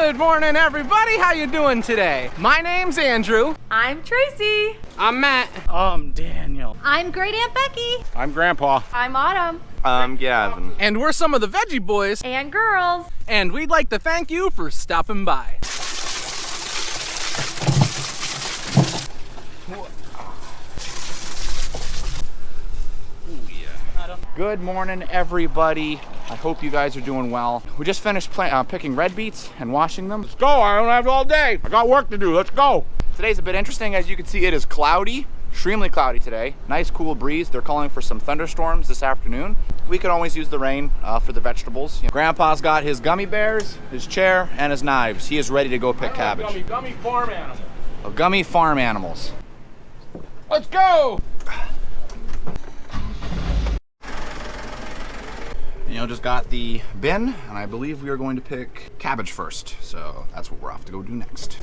Good morning, everybody. How you doing today? My name's Andrew. I'm Tracy. I'm Matt. I'm Daniel. I'm Great Aunt Becky. I'm Grandpa. I'm Autumn. I'm Gavin. And we're some of the Veggie Boys. And girls. And we'd like to thank you for stopping by. Good morning, everybody. I hope you guys are doing well. We just finished picking red beets and washing them. Let's go, I don't have all day. I got work to do, let's go. Today's a bit interesting. As you can see, it is cloudy, extremely cloudy today. Nice cool breeze. They're calling for some thunderstorms this afternoon. We could always use the rain for the vegetables. Grandpa's got his gummy bears, his chair, and his knives. He is ready to go pick cabbage. Gummy farm animals. Gummy farm animals. Let's go! Just got the bin, and I believe we are going to pick cabbage first. So that's what we're off to go do next.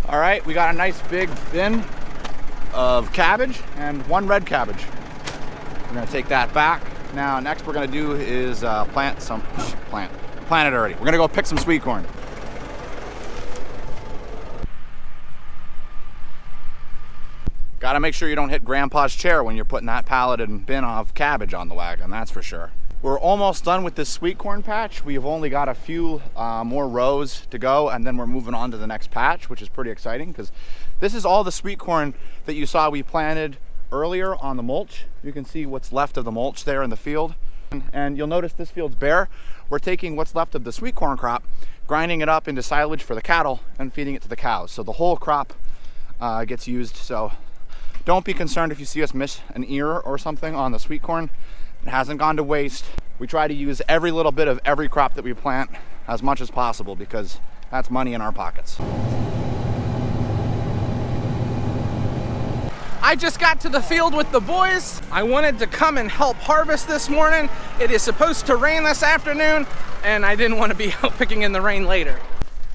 All right, we got a nice big bin of cabbage and one red cabbage. We're gonna take that back. Now, next we're gonna do is plant it already. We're gonna go pick some sweet corn. Gotta make sure you don't hit Grandpa's chair when you're putting that pallet and bin of cabbage on the wagon, that's for sure. We're almost done with this sweet corn patch. We've only got a few more rows to go, and then we're moving on to the next patch, which is pretty exciting because this is all the sweet corn that you saw we planted earlier on the mulch. You can see what's left of the mulch there in the field. And you'll notice this field's bare. We're taking what's left of the sweet corn crop, grinding it up into silage for the cattle and feeding it to the cows. So the whole crop gets used. So don't be concerned if you see us miss an ear or something on the sweet corn. It hasn't gone to waste. We try to use every little bit of every crop that we plant as much as possible because that's money in our pockets. I just got to the field with the boys. I wanted to come and help harvest this morning. It is supposed to rain this afternoon, and I didn't want to be out picking in the rain later.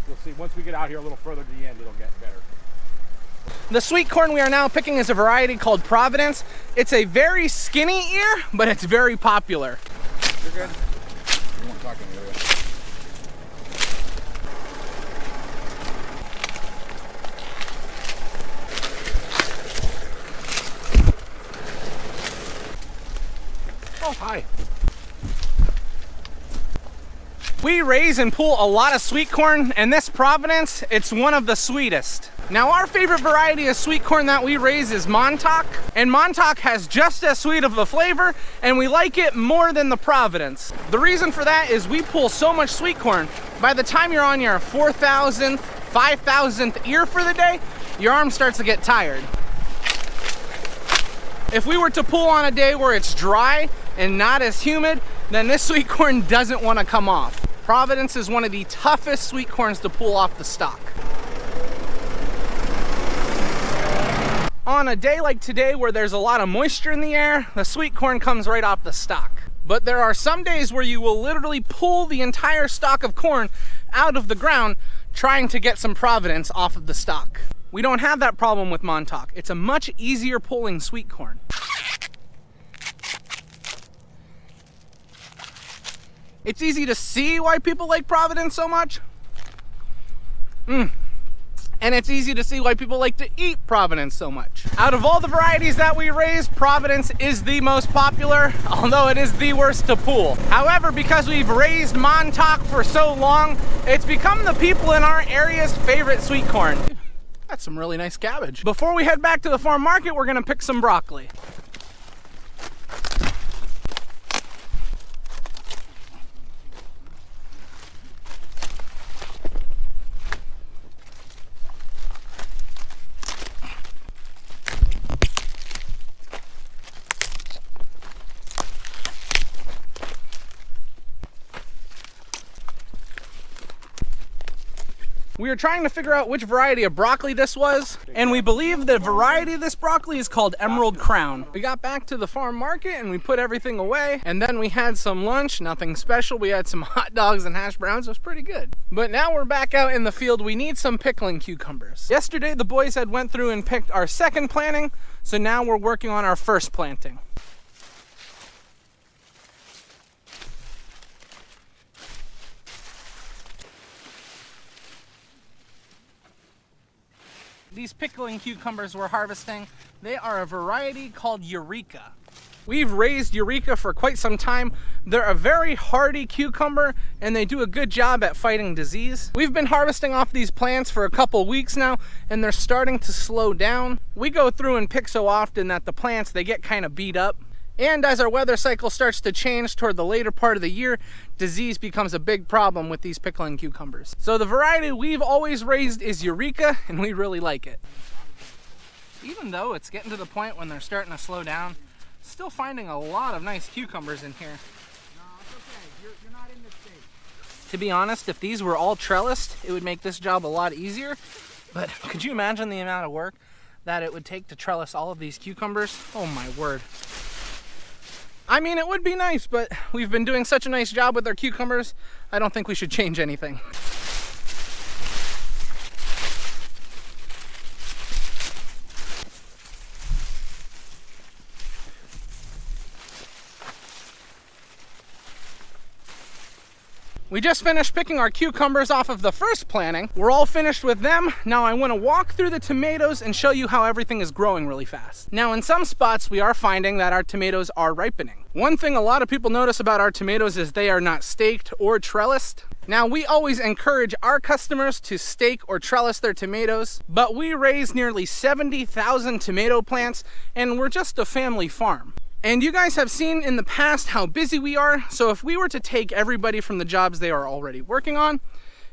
We'll see, once we get out here a little further to the end, it'll get better. The sweet corn we are now picking is a variety called Providence. It's a very skinny ear, but it's very popular. You're good. You won't talk to me, will you? Oh, hi. We raise and pull a lot of sweet corn, and this Providence, it's one of the sweetest. Now, our favorite variety of sweet corn that we raise is Montauk, and Montauk has just as sweet of a flavor, and we like it more than the Providence. The reason for that is we pull so much sweet corn, by the time you're on your 4,000th, 5,000th ear for the day, your arm starts to get tired. If we were to pull on a day where it's dry and not as humid, then this sweet corn doesn't want to come off. Providence is one of the toughest sweet corns to pull off the stalk. On a day like today where there's a lot of moisture in the air, the sweet corn comes right off the stalk. But there are some days where you will literally pull the entire stalk of corn out of the ground trying to get some Providence off of the stalk. We don't have that problem with Montauk. It's a much easier pulling sweet corn. It's easy to see why people like Providence so much. And it's easy to see why people like to eat Providence so much. Out of all the varieties that we raise, Providence is the most popular, although it is the worst to pull. However, because we've raised Montauk for so long, it's become the people in our area's favorite sweet corn. That's some really nice cabbage. Before we head back to the farm market, we're gonna pick some broccoli. We were trying to figure out which variety of broccoli this was, and we believe the variety of this broccoli is called Emerald Crown. We got back to the farm market and we put everything away, and then we had some lunch, nothing special. We had some hot dogs and hash browns. It was pretty good. But now we're back out in the field. We need some pickling cucumbers. Yesterday the boys had went through and picked our second planting, so now we're working on our first planting. These pickling cucumbers we're harvesting, they are a variety called Eureka. We've raised Eureka for quite some time. They're a very hardy cucumber and they do a good job at fighting disease. We've been harvesting off these plants for a couple weeks now and they're starting to slow down. We go through and pick so often that the plants, they get kind of beat up. And as our weather cycle starts to change toward the later part of the year, disease becomes a big problem with these pickling cucumbers. So the variety we've always raised is Eureka, and we really like it. Even though it's getting to the point when they're starting to slow down, still finding a lot of nice cucumbers in here. No, it's okay. You're not in this state. To be honest, if these were all trellised, it would make this job a lot easier. But could you imagine the amount of work that it would take to trellis all of these cucumbers? Oh my word. I mean, it would be nice, but we've been doing such a nice job with our cucumbers, I don't think we should change anything. We just finished picking our cucumbers off of the first planting. We're all finished with them. Now I want to walk through the tomatoes and show you how everything is growing really fast. Now in some spots we are finding that our tomatoes are ripening. One thing a lot of people notice about our tomatoes is they are not staked or trellised. Now we always encourage our customers to stake or trellis their tomatoes, but we raise nearly 70,000 tomato plants and we're just a family farm. And you guys have seen in the past how busy we are, so if we were to take everybody from the jobs they are already working on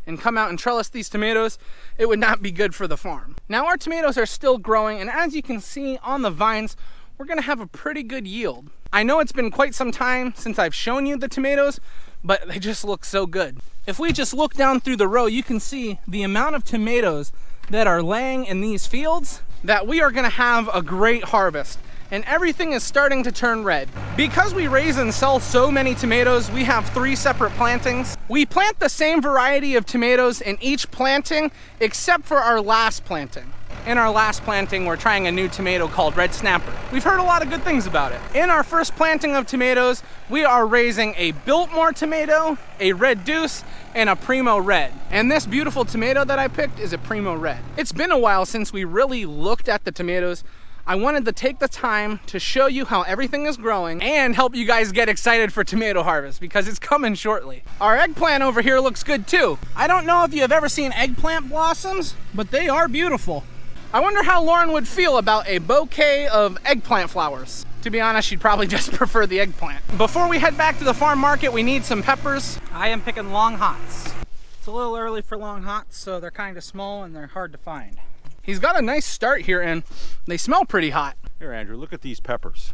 and come out and trellis these tomatoes, it would not be good for the farm. Now our tomatoes are still growing, and as you can see on the vines, we're gonna have a pretty good yield. I know it's been quite some time since I've shown you the tomatoes, but they just look so good. If we just look down through the row, you can see the amount of tomatoes that are laying in these fields, that we are gonna have a great harvest. And everything is starting to turn red. Because we raise and sell so many tomatoes, we have 3 separate plantings. We plant the same variety of tomatoes in each planting, except for our last planting. In our last planting, we're trying a new tomato called Red Snapper. We've heard a lot of good things about it. In our first planting of tomatoes, we are raising a Biltmore tomato, a Red Deuce, and a Primo Red. And this beautiful tomato that I picked is a Primo Red. It's been a while since we really looked at the tomatoes. I wanted to take the time to show you how everything is growing and help you guys get excited for tomato harvest because it's coming shortly. Our eggplant over here looks good too. I don't know if you have ever seen eggplant blossoms, but they are beautiful. I wonder how Lauren would feel about a bouquet of eggplant flowers. To be honest, she'd probably just prefer the eggplant. Before we head back to the farm market, we need some peppers. I am picking long hots. It's a little early for long hots, so they're kind of small and they're hard to find. He's got a nice start here and they smell pretty hot. Here, Andrew, look at these peppers.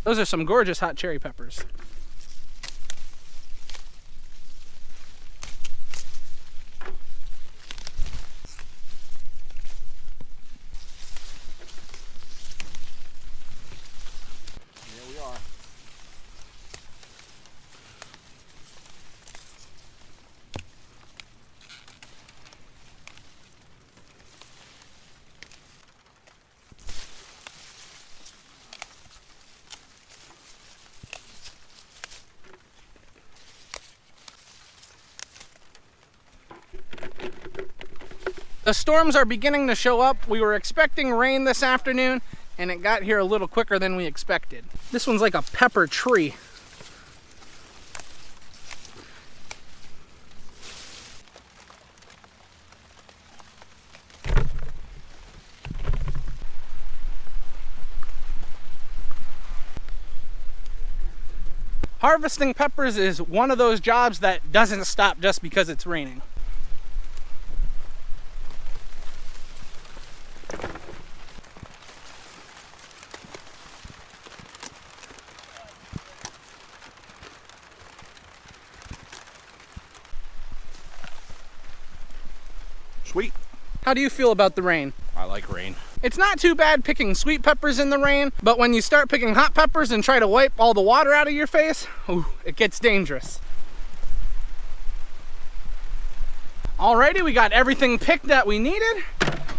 Those are some gorgeous hot cherry peppers. The storms are beginning to show up. We were expecting rain this afternoon and it got here a little quicker than we expected. This one's like a pepper tree. Harvesting peppers is one of those jobs that doesn't stop just because it's raining. sweet. How do you feel about the rain? I like rain. It's not too bad picking sweet peppers in the rain, but when you start picking hot peppers and try to wipe all the water out of your face, ooh, it gets dangerous. Alrighty, we got everything picked that we needed.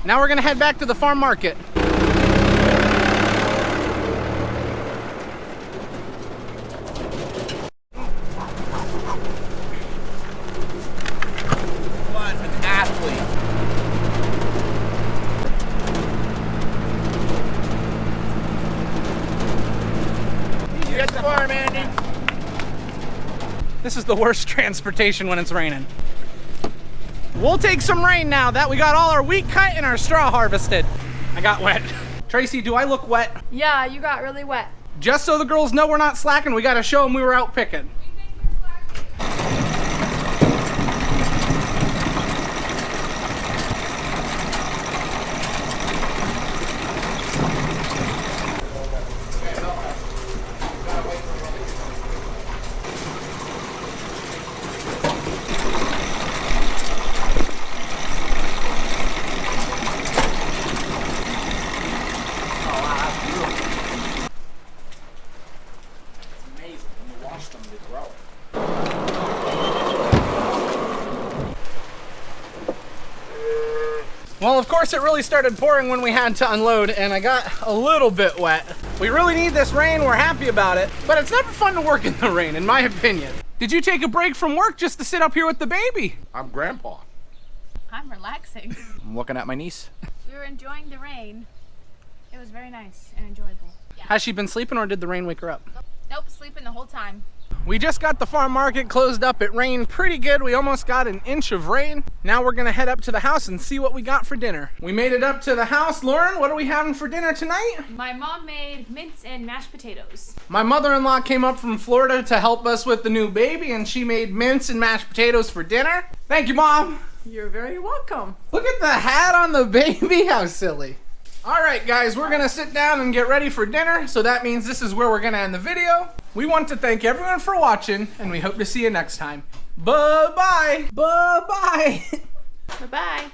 Now we're gonna head back to the farm market. What an athlete. Get the farm, Andy. This is the worst transportation when it's raining. We'll take some rain now that we got all our wheat cut and our straw harvested. I got wet. Tracy, do I look wet? Yeah, you got really wet. Just so the girls know we're not slacking, we gotta show them we were out picking. Well, of course it really started pouring when we had to unload, and I got a little bit wet. We really need this rain, we're happy about it, but it's never fun to work in the rain, in my opinion. Did you take a break from work just to sit up here with the baby? I'm grandpa. I'm relaxing. I'm looking at my niece. We were enjoying the rain. It was very nice and enjoyable. Yeah. Has she been sleeping or did the rain wake her up? Nope, sleeping the whole time. We just got the farm market closed up. It rained pretty good. We almost got an inch of rain. Now we're gonna head up to the house and see what we got for dinner. We made it up to the house. Lauren, what are we having for dinner tonight? My mom made mince and mashed potatoes. My mother-in-law came up from Florida to help us with the new baby, and she made mince and mashed potatoes for dinner. Thank you, Mom. You're very welcome. Look at the hat on the baby. How silly. All right, guys, we're gonna sit down and get ready for dinner. So that means this is where we're gonna end the video. We want to thank everyone for watching, and we hope to see you next time. Bye-bye. Bye-bye. Bye-bye.